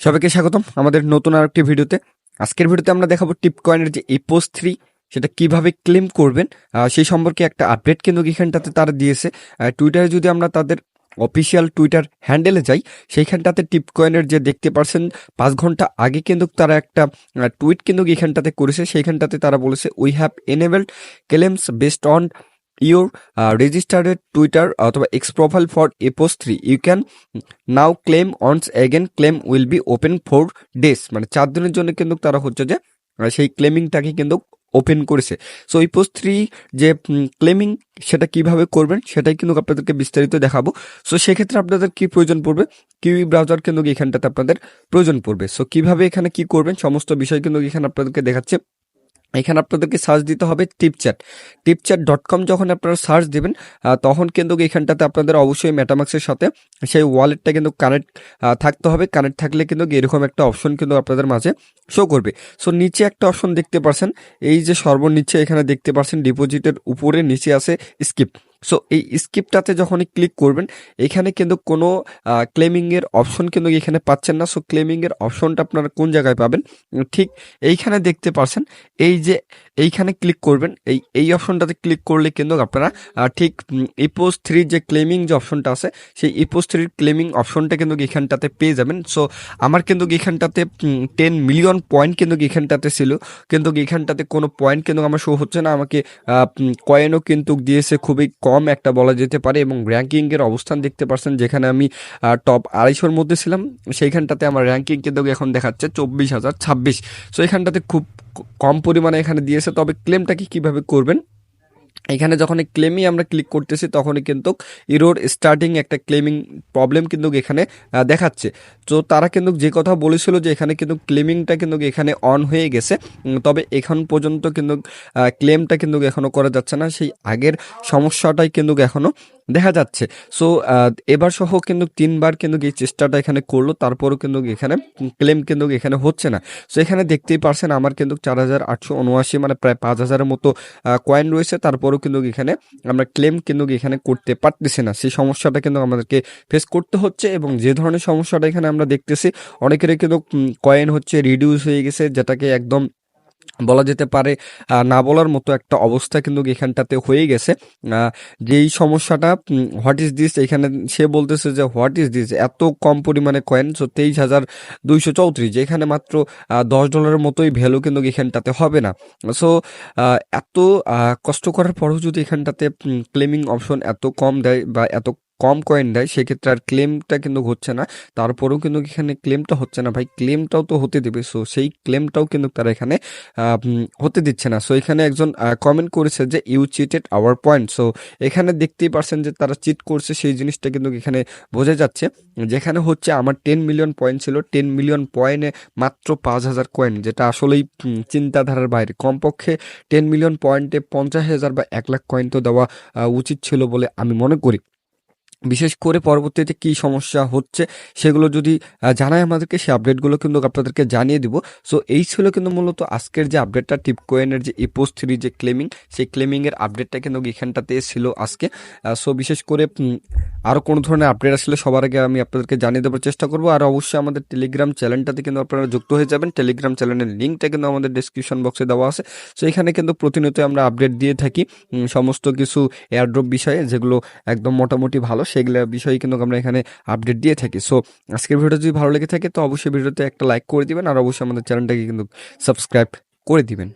সবাইকে স্বাগতম আমাদের নতুন আরেকটি ভিডিওতে। আজকের ভিডিওতে আমরা দেখাবো টিপকয়েনের যে ইপোস 3 সেটা কিভাবে ক্লেম করবেন সেই সম্পর্কে একটা আপডেট কিন্তু এখানটাতে তারা দিয়েছে। টুইটারে যদি আমরা তাদের অফিসিয়াল টুইটার হ্যান্ডেলে যাই, সেইখানটাতে টিপকয়েনের যে দেখতে পারছেন 5 ঘন্টা আগে কিন্তু তারা একটা টুইট কিন্তু এখানটাতে করেছে। সেইখানটাতে তারা বলেছে, we have enabled claims based on your registered Twitter অথবা X profile for Epos 3. You can now claim once again. Claim will be open for days. মানে 4 দিনের জন্য কিন্তু তারা হচ্ছে যে সেই ক্লেমিংটাকে কিন্তু ওপেন করেছে। সো ইপোস 3 যে ক্লেমিং সেটা কিভাবে করবেন সেটাই কিন্তু আপনাদেরকে বিস্তারিত দেখাবো। সো সেক্ষেত্রে আপনাদের কি প্রয়োজন পড়বে, কিউই ব্রাউজার কিন্তু এখানটাতে আপনাদের প্রয়োজন পড়বে। সো কিভাবে এখানে কি করবেন সমস্ত বিষয় কিন্তু এখানে আপনাদেরকে দেখাচ্ছে। এখানে আপনাদেরকে সার্চ দিতে হবে tipchat.com। যখন আপনারা সার্চ দেবেন তখন কিন্তু এখানটাতে আপনাদের অবশ্যই মেটামাক্সের সাথে সেই ওয়ালেটটা কিন্তু কানেক্ট থাকতে হবে। কানেক্ট থাকলে কিন্তু এরকম একটা অপশন কিন্তু আপনাদের মাঝে শো করবে। সো নিচে একটা অপশন দেখতে পাচ্ছেন, এই যে সর্বনিচে এখানে দেখতে পাচ্ছেন ডিপোজিটের উপরে নিচে আছে স্কিপ। সো এই স্কিপটাতে যখনই ক্লিক করবেন এখানে কিন্তু কোনো ক্লেমিংয়ের অপশন কিন্তু এখানে পাচ্ছেন না। সো ক্লেমিংয়ের অপশনটা আপনারা কোন জায়গায় পাবেন, ঠিক এইখানে দেখতে পাচ্ছেন, এই যে এইখানে ক্লিক করবেন। এই অপশনটাতে ক্লিক করলে কিন্তু আপনারা ঠিক ইপোস 3 যে ক্লেমিং যে অপশনটা আছে সেই ইপোস 3 ক্লেমিং অপশনটা কিন্তু এখানটাতে পেয়ে যাবেন। সো আমার কিন্তু এখানটাতে 10 মিলিয়ন পয়েন্ট কিন্তু এখানটাতে ছিল, কিন্তু এখানটাতে কোনো পয়েন্ট কিন্তু আমার শো হচ্ছে না। আমাকে কয়েনও কিন্তু দিয়েছে খুবই কম একটা বলা যেতে পারে, এবং র্যাঙ্কিংয়ের অবস্থান দেখতে পাচ্ছেন, যেখানে আমি টপ 250-র মধ্যে ছিলাম সেইখানটাতে আমার র্যাঙ্কিং কিন্তু এখন দেখাচ্ছে 24,026। সো এখানটাতে খুব কম পরিমাণে এখানে দিয়েছে। তবে ক্লেমটাকে কিভাবে করবেন, এখানে যখন ক্লেমই আমরা ক্লিক করতেছি তখনই কিন্তু ইরোর স্টার্টিং একটা ক্লেমিং প্রবলেম কিন্তু এখানে দেখাচ্ছে। তো তারা কিন্তু যে কথা বলেছিল যে এখানে কিন্তু ক্লেমিংটা কিন্তু এখানে অন হয়ে গেছে, তবে এখন পর্যন্ত কিন্তু ক্লেমটা কিন্তু এখনও করা যাচ্ছে না, সেই আগের সমস্যাটাই কিন্তু এখনও দেখা যাচ্ছে। সো এবার সহ কিন্তু 3বার কিন্তু এই চেষ্টাটা এখানে করলো, তারপরও কিন্তু এখানে ক্লেম কিন্তু এখানে হচ্ছে না। সো এখানে দেখতেই পারছেন আমার কিন্তু 4,879 মানে প্রায় 5,000-এর মতো কয়েন রয়েছে, তারপরও কিন্তু এখানে আমরা ক্লেম কিন্তু এখানে করতে পারতেছি না। সেই সমস্যাটা কিন্তু আমাদেরকে ফেস করতে হচ্ছে, এবং যে ধরনের সমস্যাটা এখানে আমরা দেখতেছি অনেকেরই কিন্তু কয়েন হচ্ছে রিডিউস হয়ে গেছে, যেটাকে একদম বলা যেতে পারে না বলার মতো একটা অবস্থা কিন্তু এখানটাতে হয়ে গেছে। যেই সমস্যাটা হোয়াট ইজ দিস, এখানে সে বলতেছে যে হোয়াট ইজ দিস, এত কম পরিমাণে কয়েন। সো 23,234, যেখানে মাত্র $10 মতোই ভ্যালু কিন্তু এখানটাতে হবে না। সো এত কষ্ট করার পরেও যদি এখানটাতে ক্লেমিং অপশন এত কম দেয় বা এত কম কয়েন দেয়, সেক্ষেত্রে আর ক্লেমটা কিন্তু হচ্ছে না। তারপরেও কিন্তু এখানে ক্লেমটা হচ্ছে না, ভাই ক্লেমটাও তো হতে দেবে। সো সেই ক্লেমটাও কিন্তু তারা এখানে হতে দিচ্ছে না। সো এখানে একজন কমেন্ট করেছে যে you cheated our point. So এখানে দেখতেই পারছেন যে তারা চিট করছে, সেই জিনিসটা কিন্তু এখানে বোঝা যাচ্ছে। যেখানে হচ্ছে আমার 10 মিলিয়ন পয়েন্ট ছিল, 10 মিলিয়ন পয়েন্টে মাত্র 5,000 কয়েন, যেটা আসলেই চিন্তাধারার বাইরে। কমপক্ষে 10 মিলিয়ন পয়েন্টে 50,000 বা 1 লাখ কয়েন তো দেওয়া উচিত ছিল বলে আমি মনে করি। বিশেষ করে পরবর্তীতে কি সমস্যা হচ্ছে সেগুলো যদি জানায় আমাদেরকে, সেই আপডেটগুলো কিন্তু আপনাদেরকে জানিয়ে দিব। সো এই ছিল কিন্তু মূলত আজকের যে আপডেটটা, টিপকয়েনের যে ইপোস 3 যে ক্লেমিং, সেই ক্লেমিংয়ের আপডেটটা কিন্তু এখানটাতে ছিল আজকে। সো বিশেষ করে আরও কোনো ধরনের আপডেট আসলে সবার আগে আমি আপনাদেরকে জানিয়ে দেওয়ার চেষ্টা করব। আর অবশ্যই আমাদের টেলিগ্রাম চ্যানেলটাতে কিন্তু আপনারা যুক্ত হয়ে যাবেন। টেলিগ্রাম চ্যানেলের লিঙ্কটা কিন্তু আমাদের ডিসক্রিপশন বক্সে দেওয়া আছে। সো এখানে কিন্তু প্রতিনিয়ত আমরা আপডেট দিয়ে থাকি সমস্ত কিছু এয়ারড্রপ বিষয়ে, যেগুলো একদম মোটামুটি ভালো, সেগুলো বিষয়ে কিন্তু আমরা এখানে আপডেট দিয়ে থাকি। সো আজকের ভিডিও যদি ভালো লেগে থাকে তো অবশ্যই ভিডিওতে একটা লাইক করে দিবেন, আর অবশ্যই আমাদের চ্যানেলটাকে কিন্তু সাবস্ক্রাইব করে দিবেন।